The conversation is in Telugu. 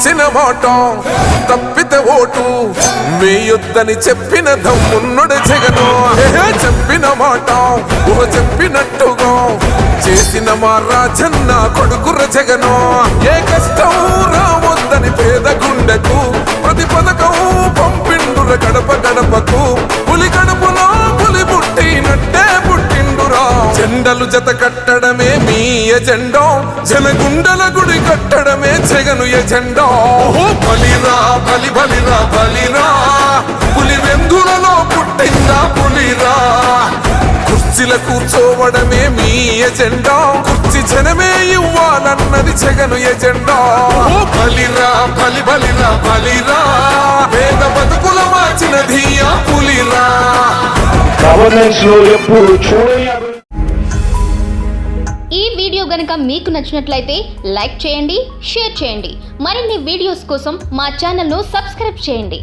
ఇచ్చిన మాట తప్పితే ఓటు వేయొద్దని చెప్పిన దమ్మున్నడు జగను. చెప్పిన మాట చెప్పినట్టుగా చేసిన మా రాజన్న కొడుకుర జగను. ఏ కష్టం రావద్దని పేద గుండెకు ప్రతి పథకం పంపిండుర గడప గడపకు. పులి గడపలో పులి పుట్టినట్టే పుట్టిండురా. జెండలు జత కట్టడమే మీ ఎజెండా, జనగుండల గుడి కట్టడమే జగను ఎజెండా. బలిరా బలి బలిరా బలిరా, పులి వెందులలో పుట్టిందా పులిరా. కుర్చీల కూర్చోవడమే మీ ఎజెండా, కుర్చీ జనమే ఇవ్వాలన్నది జగను ఎజెండా. బలిరా బలి బలిరా బలిరా, పేద బతుకుల మార్చినది ఆ పులిరా. ఈ వీడియో గనుక మీకు నచ్చినట్లయితే లైక్ చేయండి, షేర్ చేయండి. మరిన్ని వీడియోస్ కోసం మా ఛానల్ను సబ్స్క్రైబ్ చేయండి.